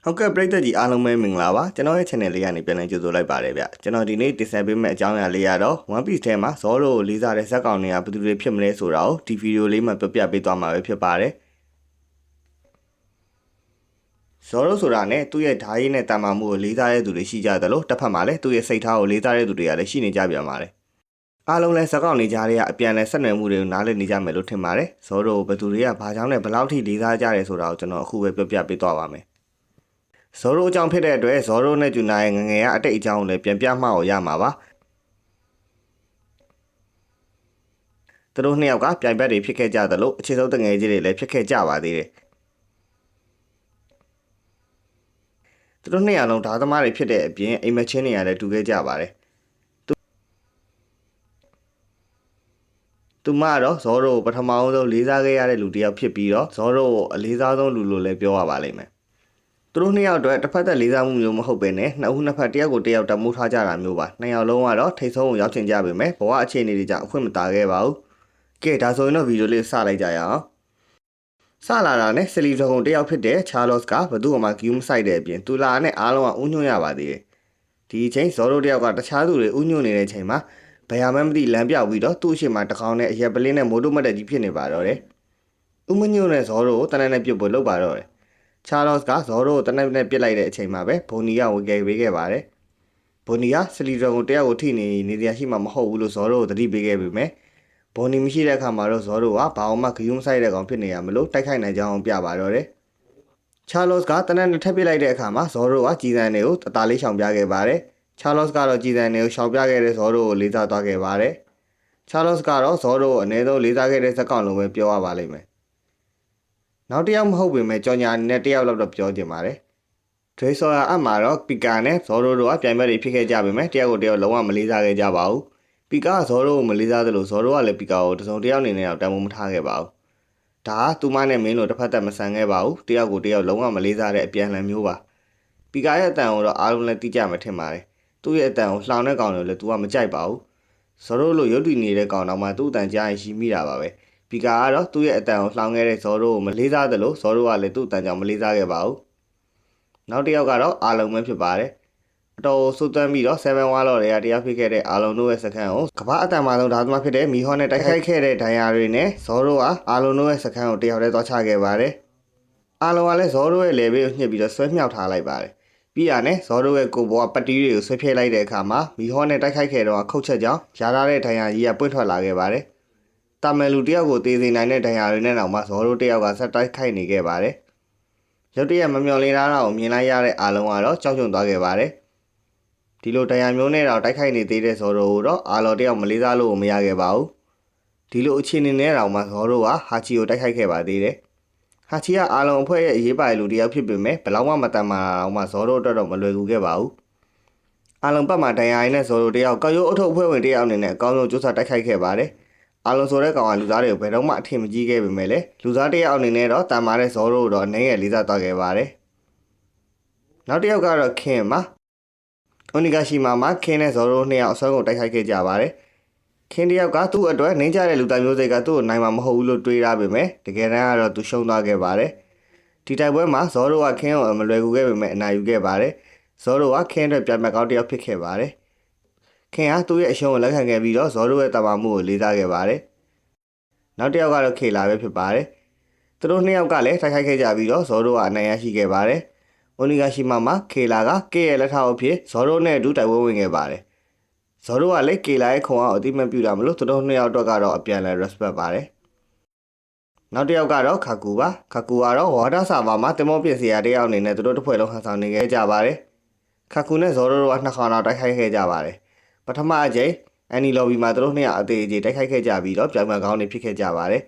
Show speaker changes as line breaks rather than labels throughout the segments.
ဟုတ်ကဲ့ပရိသတ်ကြီးအားလုံးပဲမင်္ဂလာပါကျွန်တော်ရဲ့ channel လေးကနေပြန်လည်ကြိုဆိုလိုက်ပါတယ်ဗျကျွန်တော်ဒီနေ့တင်ဆက်ပေးမယ့်အကြောင်းအရာလေးကတော့ One Piece ထဲမှာ Zoro ကိုလေးစားတဲ့ဇာတ်ကောင်တွေကဘယ်သူတွေဖြစ်မလဲဆိုတာကိုဒီဗီဒီယိုလေးမှာပြောပြပေးသွားမှာပဲဖြစ်ပါတယ် Zoro ဆိုတာနဲ့သူ့ရဲ့ဓာတ်ရည်နဲ့တာမာမှုကိုလေးစားတဲ့သူတွေရှိကြတယ်လို့တစ်ဖက်မှာလည်းသူ့ရဲ့စိတ်ထားကိုလေးစားတဲ့သူတွေကလည်းရှိနေကြပြန်ပါတယ်အားလုံးလည်းဇာတ်ကောင်တွေကြားထဲကအပြန်အလှန်ဆက်နွယ်မှုတွေကိုနားလည်နေကြမယ်လို့ထင်ပါတယ် Zoro ကိုဘယ်သူတွေကဘာကြောင့်နဲ့ဘယ်လောက်ထိလေးစားကြတယ်ဆိုတာကိုကျွန်တော်အခုပဲပြောပြပေးသွားပါမယ်Zoro အကြောင်းဖြစ်တဲ့အတွက် Zoro နဲ့ Juna ရဲ့ငငယ်ကအတိတ်အကြောင်းကိုလည်းပြန်ပြမှောက်ရမှာပါသူတို့နှစ်ယောက်ကပြိုင်ဘက်တွေဖြစ်ခဲ့ကြသလိုအခြေဆုံးတငယ်ချင်းတွေလည်းဖြစ်ခဲ့ကြပါသေးတယ်သူတို့နှစ်ယောက်လုံးဓာတ်သမားတွေဖြစ်တဲ့အပြင်အိမ်မချင်းတွေကလည်းတူခဲ့ကြပါတယ်သူမကတော့ Zoro ကိုပထမဆုံးလေးစားခဲ့ရတဲ့လူတစ်ယောက်ဖြစ်ပြီးတော့ Zoro ကိုအလေးစားဆုံးလူလို့လည်းပြောရပါလိမ့်မယ်သူတို့နှစ်ယောက်အတွက်တစ်ဖက်သက်လေးစားမှုမျိုးမဟုတ်ဘဲနဲ့နှစ်ဦးနှစ်ဖက်တယောက်ကိုတယောက်တမိုးထားကြတာမျိုးပါနှစ်ယောက်လုံးကတော့ထိတ်ဆုံးကိုရောက်ချင်ကြပေမဲ့ဘဝအခြေအနေတွေကြောင့်အခွင့်မတာခဲ့ပါဘူးကဲဒါဆိုရင်တော့ဗီဒီယိုလေးစလိုက်ကြရအောင်စလာတာနဲ့ဆယ်လီဒဂုံတယောက်ဖြစ်တဲ့ Charles ကဘသူ့အမှဂယူးမဆိုင်တဲ့အပြင်သူလာနဲ့အားလုံးကဥညွှန်းရပါသေးတယ်ဒီအချိန် Zoro တယောက်ကတခြားသူတွေဥညွှန်းနေတဲ့အချိန်မှာဘယ်ဟာမှမသိလမ်းပြောက်ပြီးတော့သူ့အရှိမတကောင်နဲ့အရက်ပလင်းနဲ့မိုးတို့မတ်တက်ကြီးဖြစ်နေပါတော့တယ်ဥမညွှန်းနဲ့ Zoro ကိုတနက်နဲ့ပြုတ်ဖို့လုပ်ပါတော့တယ်Charles က Zoro ကိုတနက်နဲ့ပစ်လိုက်တဲ့အချိန်မှာပဲဘိုနီကဝင်ခဲ့ပေးခဲ့ပါတယ်ဘိုနီကဆယ်လီဒဂုံတယောက်ကိုထိနေတရားရှိမှမဟုတ်ဘူးလို့ Zoro ကိုသတိပေးခဲ့ပေမဲ့ဘိုနီမရှိတဲ့အခါမှာတော့ Zoro ကဘာအောင်မှဂယူးမဆိုင်တဲ့ကောင်ဖြစ်နေရမလို့တိုက်ခိုက်နိုင်ကြောင်းပြပါတော့တယ်Charles ကတနက်နဲ့ထပ်ပစ်လိုက်တဲ့အခါမှာ Zoro ကကြည်စံတွေကိုအသာလေးရှောင်ပြခဲ့ပါတယ်Charles ကတော့ကြည်စံတွေကိုရှောင်ပြခဲ့တဲ့ Zoro ကိုလေးစားသွားခဲ့ပါတယ်Charles ကတော့ Zoro ကိုအနည်းဆုံးလေးစားခဲ့တဲ့ဇာတ်ကောင်လုံးပဲပြောရပါလိမ့်မယ်နောက်တစ်ယောက်မဟုတ်ပေမဲ့ကြော်ညာအနေနဲ့တစ်ယောက်လောက်တော့ပြောချင်ပါတယ်ဒရေဆော်ယာအမှတော့ပီကာနဲ့ Zoro တို့ကပြိုင်ဘက်တွေဖြစ်ခဲ့ကြပေမဲ့တစ်ယောက်ကိုတစ်ယောက်လုံးဝမလေးစားခဲ့ကြပါဘူးပီကာက Zoro ကိုမလေးစားသလို Zoro ကလည်းပီကာကိုတစုံတစ်ယောက်အနေနဲ့တော့တန်ဖိုးမထားခဲ့ပါဘူးဒါကသူမနဲ့မင်းတို့တစ်ဖက်သက်မဆန်ခဲ့ပါဘူးတစ်ယောက်ကိုတစ်ယောက်လုံးဝမလေးစားတဲ့အပြန်အလှန်မျိုးပါပီကာရဲ့အတန်ကိုတော့အားလုံးလည်းသိကြမှာထင်ပါတယ်သူ့ရဲ့အတန်ကိုလှောင်တဲ့ကောင်တွေလည်း तू ကမကြိုက်ပါဘူး Zoro လို့ရုပ်တည်နေတဲ့ကောင်တော့မှသူ့အတန်ကြားရင်ရှိမိတာပါပဲပီကာကတော့သူ့ရဲ့အတန်ကိုလှောင်ခဲ့တဲ့ Zoro ကိုမလေးစားသလို Zoro ကလည်းသူ့အတန်ကြောင့်မလေးစားခဲ့ပါဘူးနောက်တစ်ယောက်ကတော့အာလုံပဲဖြစ်ပါတယ်အတော်ဆူသွမ်းပြီးတော့7 War လော်တွေကတရားဖြစ်ခဲ့တဲ့အာလုံတို့ရဲ့စခန်းကိုကမ္ဘာအတန်မှဆုံးဓာတ်သမားဖြစ်တဲ့မီဟောနဲ့တိုက်ခိုက်ခဲ့တဲ့ဒိုင်ယာတွေနဲ့ Zoro ကအာလုံတို့ရဲ့စခန်းကိုတယောက်တည်းသွားချခဲ့ပါတယ်အာလုံကလည်း Zoro ရဲ့ level ကိုညှစ်ပြီးတော့ဆွဲမြောက်ထားလိုက်ပါတယ်ပြီးရနဲ့ Zoro ရဲ့ကိုဘောကပတ်တီးတွေကိုဆွဲဖြဲလိုက်တဲ့အခါမှာမီဟောနဲ့တိုက်ခိုက်ခဲ့တော့ခုတ်ချက်ကြောင့်ရာထားတဲ့ဒိုင်ယာကြီးကပွင့်ထွက်လာခဲ့ပါတယ်တာမယ်လူတယောက်ကိုတေးစေနိုင်တဲ့ဒိုင်ယာတွေနဲ့တော့မှ Zoro တယောက်ကဆက်တိုက်ခိုက်နေခဲ့ပါတယ်ရုတ်တရက်မမျှော်လင့်တာကိုမြင်လိုက်ရတဲ့အာလုံးကတော့ကြောက်ရွံ့သွားခဲ့ပါတယ်ဒီလိုဒိုင်ယာမျိုးနဲ့တော့တိုက်ခိုက်နေသေးတဲ့ Zoro ကိုတော့အာလော်တယောက်မလေးစားလို့မရခဲ့ပါဘူးဒီလိုအခြေအနေနဲ့တော့မှ Zoro ကဟာချီကိုတိုက်ခိုက်ခဲ့ပါသေးတယ်ဟာချီကအာလုံးအဖွဲ့ရဲ့အရေးပါတဲ့လူတယောက်ဖြစ်ပေမဲ့ဘယ်လောက်မှမတန်မာတော့မှ Zoro အတွက်တော့မလွယ်ကူခဲ့ပါဘူးအာလုံးပတ်မှာဒိုင်ယာရင်းနဲ့ Zoro တယောက်ကောက်ရိုးအုပ်ထုပ်အဖွဲ့ဝင်တယောက်အနေနဲ့အကောင်းဆုံးစူးစမ်းတိုက်ခိုက်ခဲ့ပါတယ်အာလုံးဆိုတဲ့ကောင်ကလူသားတွေကိုဘယ်တော့မှအထင်မကြီးခဲ့ပေမဲ့လည်းလူသားတယောက်အနေနဲ့တော့တန်မာတဲ့ Zoro ကိုတော့အနေငယ်လေးစားသွားခဲ့ပါတယ်နောက်တစ်ယောက်ကတော့ခင်ပါအိုနီဂါရှီမာမှာခင်နဲ့ Zoro နှစ်ယောက်အစွမ်းကုန်တိုက်ခိုက်ခဲ့ကြပါတယ်ခင်တယောက်ကသူ့အတွက်နှင်းကြတဲ့လူသားမျိုးစိတ်ကသူ့ကိုနိုင်မှာမဟုတ်ဘူးလို့တွေးရပေမဲ့တကယ်တမ်းကတော့သူရှုံးသွားခဲ့ပါတယ်ဒီတိုက်ပွဲမှာ Zoro ကခင်ကိုမလွယ်ကူခဲ့ပေမဲ့အနိုင်ယူခဲ့ပါတယ် Zoro ကခင်အတွက်ပြန်မဲ့ကောင်းတယောက်ဖြစ်ခဲ့ပါတယ်ခင်ကသူ့ရဲ့အရှုံးကိုလက်ခံခဲ့ပြီးတော့ Zoro ရဲ့တာမာမှုကိုလေးစားခဲ့ပါတယ်နောက်တစ်ယောက်ကတော့ခေလာပဲဖြစ်ပါတယ်သူတို့နှစ်ယောက်ကလည်းတိုက်ခိုက်ခဲ့ကြပြီးတော့ Zoro ကအနိုင်ရရှိခဲ့ပါတယ်အိုနီဂါရှီမာမှာခေလာကကေရဲ့လက်ထောက်အဖြစ် Zoro နဲ့အတူတိုက်ပွဲဝင်ခဲ့ပါတယ် Zoro ကလည်းကေလာရဲ့ခုံအောင်အတိမတ်ပြတာမလို့သူတို့နှစ်ယောက်တော့ကတော့အပြန်အလှန် respect ပါတယ်နောက်တစ်ယောက်ကတော့ခါကူပါခါကူကတော့ဝါဒဆာဘာမှာတင်မောပြင်စရာတယောက်အနေနဲ့သူတို့တစ်ဖွဲ့လုံးဟန်ဆောင်နေခဲ့ကြပါတယ်ခါကူနဲ့ Zoro တို့ကနှစ်ခါတော့တိုက်ခိုက်ခဲ့ကြပါတယ်ပထမအကြိမ်အန်နီလော်ဘီမှာသူတို့နှစ်ယောက်အသေးအကျေတိုက်ခိုက်ခဲ့ကြပြီးတော့ပြောင်ပြန်ကောင်းနေဖြစ်ခဲ့ကြပါတယ်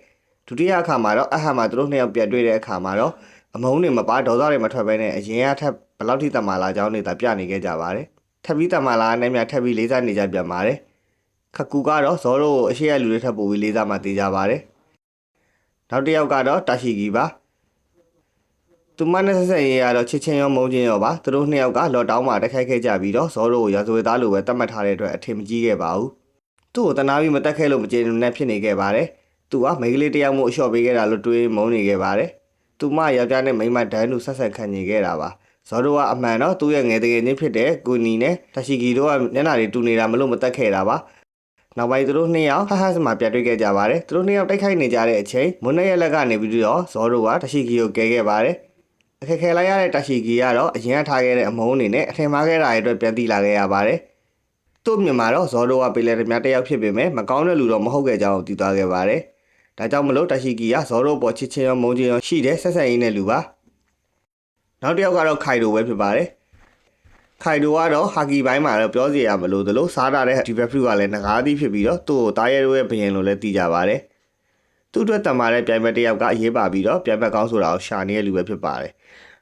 ဒုတိယအခါမှာတော့အဟမ်မှာသူတို့နှစ်ယောက်ပြန်တွေ့တဲ့အခါမှာတော့အမုန်းတွေမပါဒေါသတွေမထွက်ဘဲနဲ့အရင်ကထပ်ဘယ်လောက်ထိတမာလာကြောင်းနေတာပြနေခဲ့ကြပါတယ်ထပ်ပြီးတမာလာနဲ့မြထပ်ပြီးလေးစားနေကြပြန်ပါတယ်ခကူကတော့ Zoro ကိုအရှိရလူတွေထပ်ပို့ပြီးလေးစားမှသိကြပါတယ်နောက်တစ်ယောက်ကတော့တာရှီဂီပါသူမနဲ့ဆက်ဆက်ရေးရတော့ချစ်ချင်းရောမုန်းချင်းရောပါသူတို့နှစ်ယောက်ကလော့တောင်းမှာတိုက်ခိုက်ခဲ့ကြပြီးတော့ Zoro ကိုရာဇဝတ်သားလိုပဲတတ်မှတ်ထားတဲ့အတွက်အထင်မကြီးခဲ့ပါဘူးသူ့ကိုတနာပြီးမတက်ခဲ့လို့မကျေနပ်ဖြစ်နေခဲ့ပါတယ် သူကမိန်းကလေးတယောက်မို့အလျှော့ပေးခဲ့တာလို့တွေးမုန်းနေခဲ့ပါတယ်သူမယောက်ျားနဲ့မိန်းမဒန်းတူဆက်ဆက်ခံနေခဲ့တာပါဇော်တို့ကအမှန်တော့သူ့ရဲ့ငယ်တကယ်ချင်းဖြစ်တဲ့ကိုနီနဲ့တရှိကီတို့ကမျက်နှာတွေတူနေတာမလို့မတက်ခဲ့တာပါနောက်ပိုင်းသူတို့နှစ်ယောက်ဟဟစမှာပြတ်တွေ့ခဲ့ကြပါတယ်သူတို့နှစ်ယောက်တိုက်ခိုက်နေကြတဲ့အချိန်မွန်းနဲ့ရဲ့လက်ကနေပြီးတော့ဇော်တို့ကတရှိကီကိုကဲခဲ့ပါတယ်အခက်ခဲလိုက်ရတဲ့တရှိကီကတော့အရင်ကထားခဲ့တဲ့အမုန်းအနေနဲ့အထင်မှားခဲ့တာရဲ့အတွက်ပြန်တီးလာခဲ့ရပါတယ်သူ့မြန်မာတော့ဇော်တို့ကပေလဲတများတယောက်ဖြစ်ပေမဲ့မကောင်းတဲ့လူတော့မဟုတ်ခဲ့ကြောင်းသိသွားခဲ့ပါတယ်ဒါကြောင့်မလို့တရှိကီကဇော်တို့ပေါ်ချစ်ချင်းရောမုန်းချင်းရောရှိတဲ့ဆက်ဆက်ရင်းတဲ့လူပါနောက်တစ်ယောက်ကတော့ခိုင်တိုပဲဖြစ်ပါတယ်ခိုင်တိုကတော့ဟာကီပိုင်းမှာတော့ပြောစီရမလို့သလိုစားတာတဲ့ဒီဘက်ဖလူကလည်းငကားသီးဖြစ်ပြီးတော့သူ့ကိုတားရဲတို့ရဲ့ဘယင်လိုလည်းသိကြပါတယ်သူ့အတွက်တမာတဲ့ပြိုင်ဘက်တစ်ယောက်ကအရေးပါပြီးတော့ပြိုင်ဘက်ကောင်းဆိုတာကိုရှာနေတဲ့လူပဲဖြစ်ပါတယ်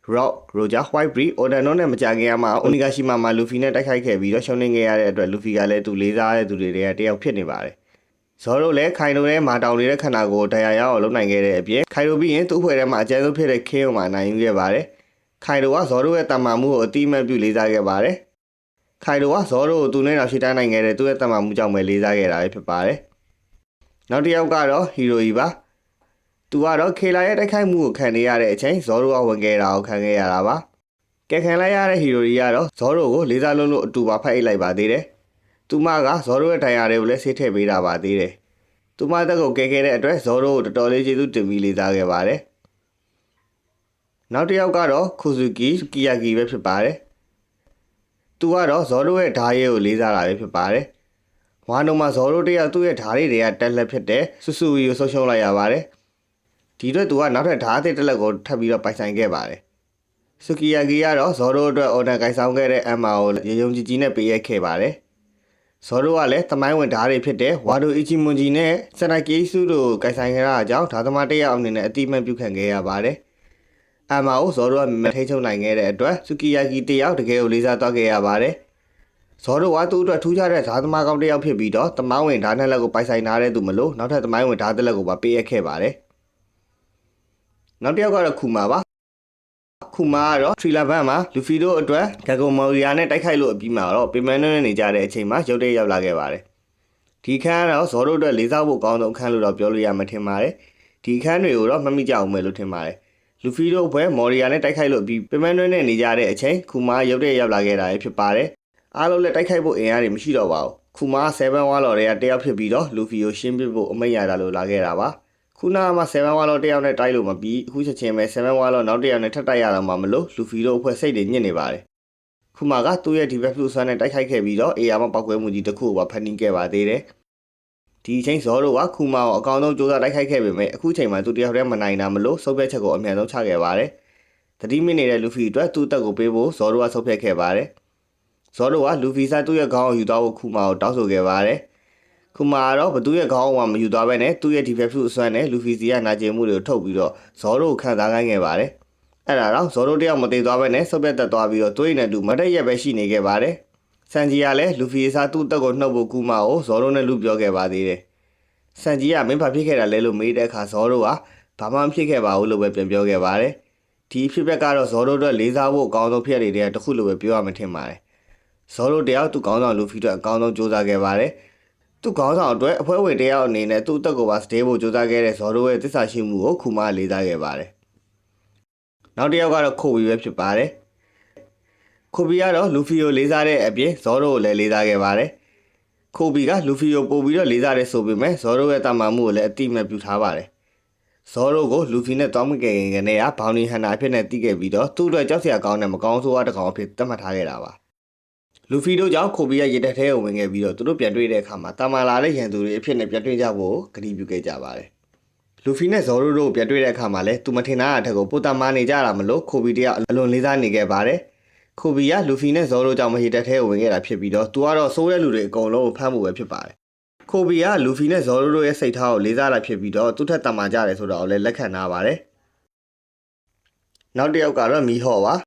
Rock Roger Whitebreed Odano နဲ့မကြခင်ကမှ Onigashima မှာ Luffy နဲ့တိုက်ခိုက်ခဲ့ပြီးတော့ရှုံးနေခဲ့ရတဲ့အတွက် Luffy ကလည်းသူလေးစားတဲ့သူတွေတယောက်ဖြစ်နေပါတယ်ဇော်တို့လည်းခိုင်တိုနဲ့မာတောင်နေတဲ့ခန္ဓာကိုယ်တရားရအောင်လုပ်နိုင်ခဲ့တဲ့အပြင်ခိုင်တိုပြီးရင်သူ့ဖွဲ့ထဲမှာအကျဉ်းဆုံးဖြစ်တဲ့ KO မှာနိုင်ယူခဲ့ပါတယ်ခိုင်တိုကဇော်တို့ရဲ့တမန်မှုကိုအတိအမှတ်ပြုလေးစားခဲ့ပါတယ်ခိုင်တိုကဇော်တို့ကိုသူနဲ့တော့ရှေ့တန်းနိုင်ခဲ့တဲ့သူ့ရဲ့တမန်မှုကြောင့်ပဲလေးစားခဲ့တာပဲဖြစ်ပါတယ်နောက်တစ်ယောက်ကတော့ဟီရိုကြီးပါသူကတော့ခေလာရဲ့တိုက်ခိုက်မှုကိုခံနေရတဲ့အချိန်ဇော်တို့ကဝင်ခဲ့တာကိုခံခဲ့ရတာပါကဲခံလိုက်ရတဲ့ဟီရိုကြီးကတော့ဇော်တို့ကိုလေးစားလုံးလို့အတူပါဖက်အိတ်လိုက်ပါသေးတယ်သူမကဇော်တို့ရဲ့တိုင်ယာတွေကိုလည်းဆေးထည့်ပေးတာပါသေးတယ်သူမတက်ကိုကဲခဲ့တဲ့အတွက်ဇော်တို့ကိုတော်တော်လေးကျေးဇူးတင်ပြီးလေးစားခဲ့ပါတယ်နောက်တစ်ယောက်ကတော့ခူဇူကီကီယာကီပဲဖြစ်ပါတယ်သူကတော့ဇော်တို့ရဲ့ဓာရဲကိုလေးစားတာပဲဖြစ်ပါတယ်ဝါနုံမှာဇော်တို့တယောက်သူ့ရဲ့ဓာရီတွေကတက်လက်ဖြစ်တဲ့ဆူဆူဝီကိုဆုံးရှုံးလိုက်ရပါတယ်ဒီအတွက်သူကနောက်ထပ်ဓာတ်အသစ်တစ်လက်ကိုထပ်ပြီးတော့ပိုင်ဆိုင်ခဲ့ပါတယ်။ဆူကီယာဂီကတော့ဇော်တို့အတွက်အော်ဒန်ကိုင်ဆောင်ခဲ့တဲ့အမ်မာကိုရေယုံကြည်ကြည်နဲ့ပေးရခဲ့ပါတယ်။ဇော်တို့ကလည်းသမိုင်းဝင်ဓာတ်တွေဖြစ်တဲ့ဝါဒိုအီချီမွန်ဂျီနဲ့စနာကီဆူတို့ကိုကိုင်ဆိုင်ခဲ့တာကြောင့်ဓာတ်သမားတစ်ယောက်အနေနဲ့အတိအမှန်ပြုခံခဲ့ရပါတယ်။အမ်မာကိုဇော်တို့ကမထိန်ချုံနိုင်ခဲ့တဲ့အတွက်ဆူကီယာဂီတစ်ယောက်တကယ်ကိုလေးစားသွားခဲ့ရပါတယ်။ဇော်တို့ကသူ့အတွက်ထူးခြားတဲ့ဓာတ်သမားကောင်းတစ်ယောက်ဖြစ်ပြီးတော့သမိုင်းဝင်ဓာတ်နှစ်လက်ကိုပိုင်ဆိုင်ထားတဲ့သူမလို့နောက်ထပ်သမိုင်းဝင်ဓာတ်တစ်လက်ကိုပါပေးရခဲ့ပါတယ်။နောက်တစ်ယောက်ကတော့ခူမာပါခူမာကတော့ထရီလာဘန်မှာလူဖီတို့အတွက်ဂါဂိုမော်ရီယာနဲ့တိုက်ခိုက်လို့အပြီးမှာတော့ပင်မန်နဲ့နေကြတဲ့အချိန်မှာရုတ်တရက်ရောက်လာခဲ့ပါတယ်ဒီခန်းကတော့ဇော်တို့အတွက်လေးစားဖို့ကောင်းဆုံးအခန်းလို့တော့ပြောလို့ရမှထင်ပါတယ်ဒီခန်းတွေကိုတော့မမိကြအောင်မယ်လို့ထင်ပါတယ်လူဖီတို့ဘွဲမော်ရီယာနဲ့တိုက်ခိုက်လို့အပြီးပင်မန်နဲ့နေကြတဲ့အချိန်ခူမာရုတ်တရက်ရောက်လာခဲ့တာဖြစ်ပါတယ်အားလုံးလည်းတိုက်ခိုက်ဖို့အင်အားတွေမရှိတော့ပါဘူးခူမာ7ဝါလော်တွေကတယောက်ဖြစ်ပြီးတော့လူဖီကိုရှင်းပြဖို့အမိန့်ရတာလို့လာခဲ့တာပါခုနကမှ7ဝါလော်တယောက်နဲ့တိုက်လို့မပြီးအခုချက်ချင်းပဲ7ဝါလော်နောက်တယောက်နဲ့ထပ်တိုက်ရတော့မှမလို့လူဖီတို့အဖွဲ့စိတ်တွေညစ်နေပါတယ်ခုမှကသူ့ရဲ့ဒီဘက်ဖလူဆန်နဲ့တိုက်ခိုက်ခဲ့ပြီးတော့အေယာမပောက်ကွဲမှုကြီးတစ်ခုကိုပါဖန်တီးခဲ့ပါသေးတယ်ဒီအချိန်ဇော်တို့ကခုမှကိုအကောင်ဆုံးစူးစမ်းတိုက်ခိုက်ခဲ့ပေမဲ့အခုချိန်မှာသူတယောက်တည်းမနိုင်တာမလို့ဆုတ်ဖြတ်ချက်ကိုအမြန်ဆုံးချခဲ့ပါတယ်တတိမိနေတဲ့လူဖီအတွက်သူ့တက်ကိုပေးဖို့ဇော်တို့ကဆုတ်ဖြတ်ခဲ့ပါတယ်ဇော်တို့ကလူဖီဆိုင်သူ့ရဲ့ခေါင်းကိုယူသွားဖို့ခုမှကိုတောင်းဆိုခဲ့ပါတယ်ခုမှကတော့ဘသူရဲ့ခေါင်းအောင်မှမယူသွားဘဲနဲ့သူ့ရဲ့ဒီဘက်ဖလူအစွမ်းနဲ့လူဖီစီကနာကျင်မှုတွေကိုထုတ်ပြီးတော့ဇော်တို့ကိုခံစားခိုင်းခဲ့ပါတယ်အဲ့ဒါတော့ဇော်တို့တယောက်မသေးသွားဘဲနဲ့ဆုတ်ပြတ်တက်သွားပြီးတော့သွေးနဲ့တူမတက်ရက်ပဲရှိနေခဲ့ပါတယ်ဆန်ဂျီကလည်းလူဖီအစားသူ့တက်ကိုနှုတ်ဖို့ကူမကိုဇော်တို့နဲ့လူပြောခဲ့ပါသေးတယ်ဆန်ဂျီကမင်းဘာဖြစ်ခဲ့တာလဲလို့မေးတဲ့အခါဇော်တို့ကဘာမှမဖြစ်ခဲ့ပါဘူးလို့ပဲပြန်ပြောခဲ့ပါတယ်ဒီဖြစ်ပျက်ကတော့ဇော်တို့အတွက်လေးစားဖို့အကောင်းဆုံးဖြစ်နေတဲ့တစ်ခုလို့ပဲပြောရမှထင်ပါတယ်ဇော်တို့တယောက်သူ့ကောင်းဆောင်လူဖီအတွက်အကောင်းဆုံးစူးစမ်းခဲ့ပါတယ်သူ့ခေါင်းဆောင်အတွက်အဖွဲ့ဝင်တယောက်အနေနဲ့သူ့တက်ကိုပါစတေးဖို့ကြိုးစားခဲ့တဲ့ဇော်တို့ရဲ့သစ္စာရှိမှုကိုခုမှလေးစားခဲ့ပါတယ်။နောက်တစ်ယောက်ကတော့ခိုဘီပဲဖြစ်ပါတယ်။ခိုဘီကတော့လူဖီကိုလေးစားတဲ့အပြင်ဇော်တို့ကိုလည်းလေးစားခဲ့ပါတယ်။ခိုဘီကလူဖီကိုပို့ပြီးတော့လေးစားတယ်ဆိုပေမဲ့ဇော်တို့ရဲ့တာမန်မှုကိုလည်းအတိအမှတ်ပြုထားပါတယ်။ဇော်တို့ကိုလူဖီနဲ့တောင်းမကယ်ခင်ကနေကဘောင်နီဟန်နာအဖြစ်နဲ့တီးခဲ့ပြီးတော့သူ့အတွက်ကြောက်စရာကောင်းတဲ့မကောင်းဆိုးဝါးတစ်ကောင်အဖြစ်သတ်မှတ်ထားခဲ့တာပါ။လူဖီတို့ကြောင့်ခိုဘီရဲ့ရစ်တက်ထဲကိုဝင်ခဲ့ပြီးတော့သူတို့ပြန်တွေ့တဲ့အခါမှာတာမာလာတဲ့ရန်သူတွေအဖြစ်နဲ့ပြန်တွေ့ကြဖို့ကတိပြုခဲ့ကြပါတယ်။လူဖီနဲ့ဇော်တို့ပြန်တွေ့တဲ့အခါမှာလည်းသူမထင်တာအထက်ကိုပိုတာမာနေကြတာမလို့ခိုဘီတယောက်အလွန်လေးစားနေခဲ့ပါတယ်။ခိုဘီကလူဖီနဲ့ဇော်တို့ကြောင့်မရစ်တက်ထဲကိုဝင်ခဲ့တာဖြစ်ပြီးတော့သူကတော့စိုးတဲ့လူတွေအကုန်လုံးကိုဖမ်းဖို့ပဲဖြစ်ပါတယ်။ခိုဘီကလူဖီနဲ့ဇော်တို့ရဲ့စိတ်ထားကိုလေးစားလာဖြစ်ပြီးတော့သူ့ထက်တာမာကြတယ်ဆိုတော့လည်းလက်ခံထားပါတယ်။နောက်တစ်ယောက်ကတော့မီဟော့ပါ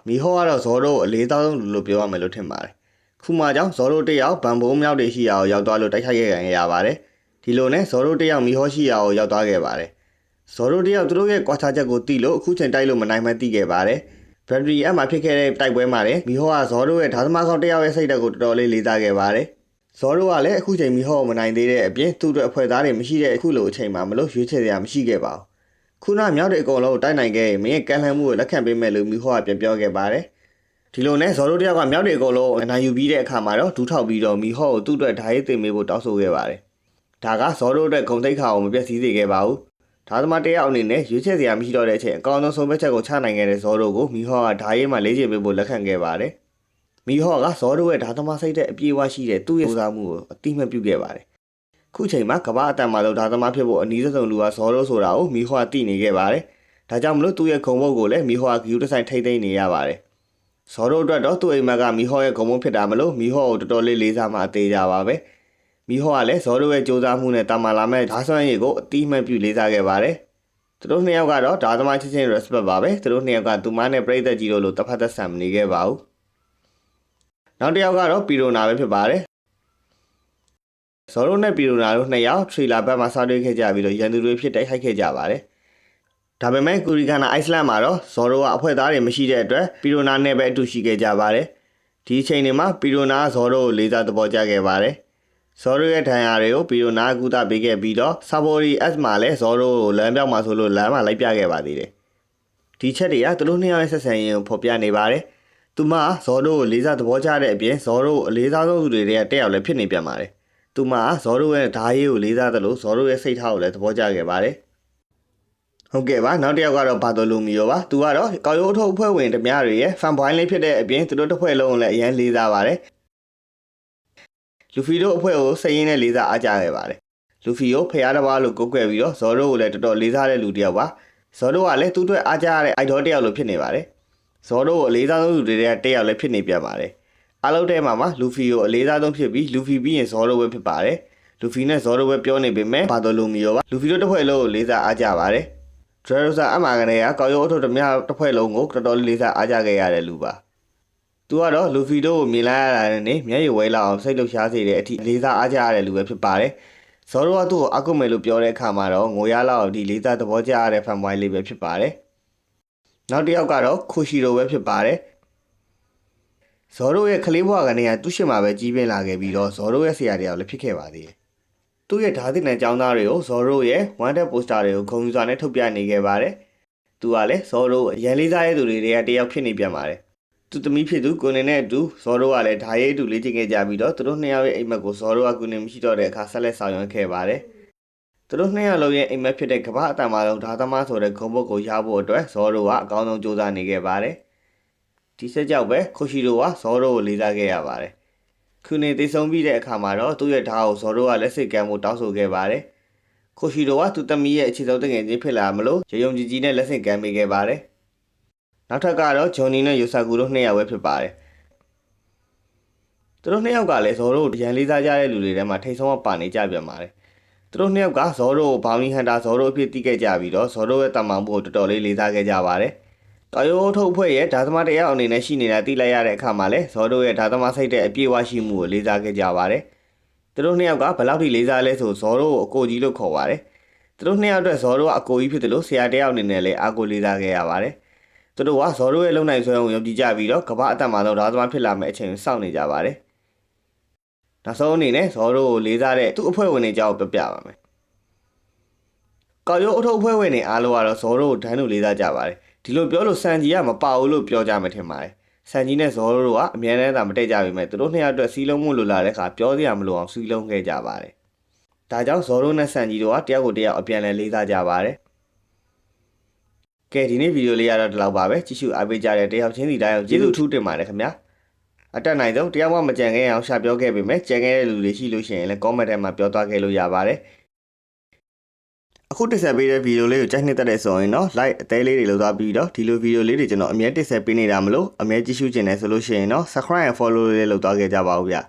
မီဟောကတော့ဇော်တို့အလေးသားဆုံးလူလို့ပြောရမယ်လို့ထင်ပါတယ်။ခုမှကြောင့်ဇော်တို့တယောက်ဗန်ဘုံမြောက်တွေရှိရာကိုရောက်သွားလို့တိုက်ခိုက်ခဲ့ရပါတယ်။ဒီလိုနဲ့ဇော်တို့တယောက်မီဟောရှိရာကိုရောက်သွားခဲ့ပါတယ်။ဇော်တို့တယောက်သူတို့ရဲ့ကွာခြားချက်ကိုသိလို့အခုချိန်တိုက်လို့မနိုင်မှသိခဲ့ပါတယ်။ဘက်ထရီအမှဖြစ်ခဲ့တဲ့တိုက်ပွဲမှာလည်းမီဟောကဇော်တို့ရဲ့ဓာတ်သမားကောင်တယောက်ရဲ့စိတ်ဓာတ်ကိုတော်တော်လေးလေးစားခဲ့ပါတယ် ဇော်တို့ကလည်းအခုချိန်မီဟောမနိုင်သေးတဲ့အပြင်သူ့အတွက်အဖွဲ့သားတွေမရှိတဲ့အခုလိုအချိန်မှာမလို့ရွေးချယ်စရာမရှိခဲ့ပါဘူးခုနမြောက်တဲ့အကုန်လုံးတိုက်နိုင်ခဲ့ရင်မင်းကမ်းလှမ်းမှုကိုလက်ခံပေးမယ်လို့မီဟောကပြန်ပြောခဲ့ပါတယ်ဒီလိုနဲ့ဇော်တို့တယောက်ကမြောက်တဲ့အကုန်လုံးအနိုင်ယူပြီးတဲ့အခါမှာတော့ဒူးထောက်ပြီးတော့မီဟောကိုသူ့အတွက်ဓာရေးတင်ပေးဖို့တောင်းဆိုခဲ့ပါတယ်ဒါကဇော်တို့အတွက်ဂုံတိတ်ခါကိုမပြတ်စည်းစေခဲ့ပါဘူးဒါသမားတယောက်အနေနဲ့ရွေးချယ်စရာမရှိတော့တဲ့အချိန်အကောင်းဆုံးဆုံးဖြတ်ချက်ကိုချနိုင်ခဲ့တဲ့ဇော်တို့ကိုမီဟောကဓာရေးမှာလေ့ကျင့်ပေးဖို့လက်ခံခဲ့ပါတယ်မီဟောကဇော်တို့ရဲ့ဓာသမားစိတ်တဲ့အပြေးဝရှိတဲ့သူ့ရဲ့စူးစမ်းမှုကိုအတိမတ်ပြုခဲ့ပါတယ်ခုချိန်မှာကမ္ဘာအတန်မှာလို့ဓာသမားဖြစ်ဖို့အနည်းဆုံးလူကဇော်တို့ဆိုတာကိုမီဟောကသိနေခဲ့ပါတယ်ဒါကြောင့်မလို့သူ့ရဲ့ဂုံဘုတ်ကိုလည်းမီဟောကဂယူတဆိုင်ထိမ့်သိမ်းနေရပါတယ်ဇော်တို့အတွက်တော့သူ့အိမ်မက်ကမီဟောရဲ့ဂုံဘုတ်ဖြစ်တာမလို့မီဟောကိုတော်တော်လေးလေးစားမှအသေးကြပါပဲမီဟောကလည်းဇော်တို့ရဲ့စူးစမ်းမှုနဲ့တာမာလာမဲ့ဓာဆွမ်းရည်ကိုအတိမတ်ပြုလေးစားခဲ့ပါတယ်သူတို့နှစ်ယောက်ကတော့ဓာသမားချင်းချင်း respect ပါပဲသူတို့နှစ်ယောက်ကသူမနဲ့ပြိသက်ကြီးတို့လိုတစ်ဖက်သက်ဆန်မနေခဲ့ပါဘူးနောက်တစ်ယောက်ကတော့ပီရိုနာပဲဖြစ်ပါတယ်ဇော်တို့နဲ့ပီရိုနာတို့နှစ်ယောက်ထရီလာဘက်မှာစားတွေ့ခဲ့ကြပြီးတော့ရန်သူတွေဖြစ်တိုက်ခိုက်ခဲ့ကြပါတယ်ဒါပေမဲ့ကူရီဂန်နာအိုက်စလန်မှာတော့ဇော်တို့ကအဖွဲ့သားတွေမရှိတဲ့အတွက်ပီရိုနာနဲ့ပဲအတူရှိခဲ့ကြပါတယ်ဒီအချိန်တွေမှာပီရိုနာဇော်တို့ကိုလေးစားသဘောကျခဲ့ပါတယ်ဇော်တို့ရဲ့ဒဏ်ရာတွေကိုပီရိုနာကူတာပေးခဲ့ပြီးတော့ဆာဘိုရီအက်စ်မှာလည်းဇော်တို့ကိုလမ်းပြောက်မှာဆိုလို့လမ်းမှာလိုက်ပြခဲ့ပါသေးတယ်ဒီချက်တွေကသူတို့နှစ်ယောက်ရဲ့ဆက်ဆံရေးကိုဖော်ပြနေပါတယ်သူမဇော်တို့ကိုလေးစားသဘောကျတဲ့အပြင်ဇော်တို့အလေးစားဆုံးသူတွေတည်းတက်ရောက်လည်းဖြစ်နေပြန်ပါတယ်သူမဇော်တို့ရဲ့ဓာရေးကိုလေးစားတယ်လို့ဇော်တို့ရဲ့စိတ်ထားကိုလည်းသဘောကျခဲ့ပါတယ်ဟုတ်ကဲ့ပါနောက်တစ်ယောက်ကတော့ဘာတိုလိုမီယိုပါသူကတော့ကောက်ရိုးထုတ်အဖွဲ့ဝင်တမတွေရဲ့ဖန်ဘွိုင်းလေးဖြစ်တဲ့အပြင်သူတို့တစ်ဖွဲ့လုံးလည်းအရင်လေးစားပါတယ်လူဖီတို့အဖွဲ့ကိုစိတ်ရင်းနဲ့လေးစားအားကြခဲ့ပါတယ်လူဖီကိုဖျားတစ်ပါးလို့ကိုးကွယ်ပြီးတော့ဇော်တို့ကိုလည်းတော်တော်လေးစားတဲ့လူတစ်ယောက်ပါဇော်တို့ကလည်းသူ့အတွက်အားကြရတဲ့အိုက်ဒေါတစ်ယောက်လိုဖြစ်နေပါတယ်ဇော်တို့ကိုအလေးစားဆုံးလူတွေတဲ့တစ်ယောက်လည်းဖြစ်နေပြန်ပါတယ်အားလုံးထဲမှာလူဖီကိုအလေးစားဆုံးဖြစ်ပြီးလူဖီပြီးရင်ဇော်တို့ပဲဖြစ်ပါတယ်လူဖီနဲ့ဇော်တို့ပဲပြောနေပေမဲ့ဘာတိုလိုမီယိုပါလူဖီတို့တစ်ဖွဲ့လုံးကိုလေးစားအားကြပါတယ်ဒရရိုဆာအမာကနေကကောက်ရိုးအထုပ်တစ်ဖွဲ့လုံးကိုတော်တော်လေးစားအားကြခဲ့ရတဲ့လူပါသူကတော့လူဖီတို့ကိုမြင်လိုက်ရတာနဲ့မျက်ရည်ဝဲလောက်အောင်စိတ်လှုပ်ရှားစေတဲ့အထိလေးစားအားကြရတဲ့လူပဲဖြစ်ပါတယ်ဇော်တို့ကသူ့ကိုအကုမယ်လို့ပြောတဲ့အခါမှာတော့ငိုရလောက်ဒီလေးစားသဘောကျရတဲ့ဖန်ပွိုင်းလေးပဲဖြစ်ပါတယ်နောက်တစ်ယောက်ကတော့ခိုရှီရိုပဲဖြစ်ပါတယ်ဇော်တို့ရဲ့ကလေးဘွားကနေကသူ့ရှိမှာပဲကြီးပြင်းလာခဲ့ပြီးတော့ဇော်တို့ရဲ့ဆရာတရားလည်းဖြစ်ခဲ့ပါသေးတယ်သူ့ရဲ့ဓာတ်သစ်နဲ့ចောင်းသားတွေကိုဇော်တို့ရဲ့ wanted poster တွေကိုဂုဏ်ယူစွာနဲ့ထုတ်ပြနေခဲ့ပါတယ်သူကလည်းဇော်တို့ရန်လေးစားရဲ့သူတွေတယောက်ဖြစ်နေပြန်ပါတယ်သူသမီးဖြစ်သူကိုနေနဲ့အတူဇော်တို့ကလည်းဓာရေးအတူလေ့ကျင့်ခဲ့ကြပြီးတော့သူတို့နှစ်ယောက်ရဲ့အိမ်မက်ကိုဇော်တို့ကကိုနေမရှိတော့တဲ့အခါဆက်လက်ဆောင်ရွက်ခဲ့ပါတယ်သူတို့နှစ်ယောက်လုံးရဲ့အိမ်မက်ဖြစ်တဲ့ကမ္ဘာအတန်မာလုံးဓာသမားဆိုတဲ့ဂုဏ်ပုတ်ကိုရဖို့အတွက်ဇော်တို့ကအကောင်းဆုံးကြိုးစားနေခဲ့ပါတယ်ဒီဆက်ကြောက်ပဲခိုရှီရိုကဇော်တို့ကိုလေးစားခဲ့ရပါတယ်ခုနေသိဆုံးပြီးတဲ့အခါမှာတော့သူ့ရဲ့ဓာတ်ကိုဇော်တို့ကလက်စိတ်ကမ်းဖို့တောင်းဆိုခဲ့ပါတယ်ခိုရှီရိုကသူ့သမီးရဲ့အခြေဆုံးတငယ်ချင်းဖြစ်လာမလို့ရုံကြည်ကြီးနဲ့လက်စိတ်ကမ်းပေးခဲ့ပါတယ်နောက်ထပ်ကတော့ဂျွန်နီနဲ့ယိုဆာကူတို့နှစ်ယောက်ပဲဖြစ်ပါတယ်သူတို့နှစ်ယောက်ကလည်းဇော်တို့ရန်လေးစားကြတဲ့လူတွေထဲမှာထိတ်ဆုံးပါနေကြပြန်ပါတယ်သူတို့နှစ်ယောက်ကဇော်တို့ကိုဘောင်နီဟန်တာဇော်တို့အဖြစ်သိခဲ့ကြပြီးတော့ဇော်တို့ရဲ့တမန်မှုကိုတော်တော်လေးလေးစားခဲ့ကြပါတယ်ကာယိုထုတ်အဖွဲ့ရဲ့ဓာသမားတရားအနေနဲ့ရှိနေတာသိလိုက်ရတဲ့အခါမှာလည်းဇော်တို့ရဲ့ဓာသမားစိတ်တဲ့အပြည့်အဝရှိမှုကိုလေးစားခဲ့ကြပါတယ်သူတို့နှစ်ယောက်ကဘယ်လောက်ထိလေးစားလဲဆိုဇော်တို့ကိုအကိုကြီးလို့ခေါ်ပါတယ်သူတို့နှစ်ယောက်အတွက်ဇော်တို့ကအကိုကြီးဖြစ်တယ်လို့ဆရာတရားအနေနဲ့လည်းအားကိုးလေးစားခဲ့ရပါတယ်သူတို့ကဇော်တို့ရဲ့လုံနိုင်ဆွဲအောင်ယုံကြည်ကြပြီးတော့ကမ္ဘာအတန်မှာတော့ဓာသမားဖြစ်လာမယ့်အချိန်ကိုစောင့်နေကြပါတယ်နောက်ဆုံးအနေနဲ့ဇော်တို့ကိုလေးစားတဲ့သူ့အဖွဲ့ဝင်တွေကြောင်းပြပြပါမယ်ကာယိုအထုပ်အဖွဲ့ဝင်တွေအားလုံးကတော့ဇော်တို့ကိုဒန်းလို့လေးစားကြပါတယ်ဒီလိုပြောလို့စန်ကြီးကမပါဘူးလို့ပြောကြမှထင်ပါတယ်စန်ကြီးနဲ့ဇော်တို့ကအမြဲတမ်းသာမတက်ကြပေမဲ့သူတို့နှစ်ယောက်အတွက်စီးလုံးမှုလိုလာတဲ့အခါပြောစရာမလိုအောင်စီးလုံးခဲ့ကြပါတယ်ဒါကြောင့်ဇော်တို့နဲ့စန်ကြီးတို့ကတယောက်ကိုတယောက်အပြန်အလှန်လေးစားကြပါတယ်ကဲဒီနေ့ဗီဒီယိုလေးရတော့ဒီလောက်ပါပဲကြည့်ရှုအားပေးကြတဲ့တယောက်ချင်းစီတိုင်းကိုကျေးဇူးထူးတင်ပါတယ်ခင်ဗျာအတက်နိုင်ဆုံးတယောက်မှမကြံခဲ့အောင်ရှာပြောခဲ့ပေမဲ့ကြံခဲ့တဲ့လူတွေရှိလို့ရှိရင်လည်း comment ထဲမှာပြောသွားခဲ့လို့ရပါတယ်အခုတက်ဆက်ပေးတဲ့ဗီဒီယိုလေးကိုကြိုက်နှစ်သက်တဲ့ဆိုရင်တော့ like အသေးလေးတွေလုပ်သွားပြီးတော့ဒီလိုဗီဒီယိုလေးတွေကျွန်တော်အမြဲတက်ဆက်ပေးနေတာမလို့အမြဲကြည့်ရှုချင်တယ်ဆိုလို့ရှိရင်တော့ subscribe and follow လေးလုပ်သွားခဲ့ကြပါဦးဗျာ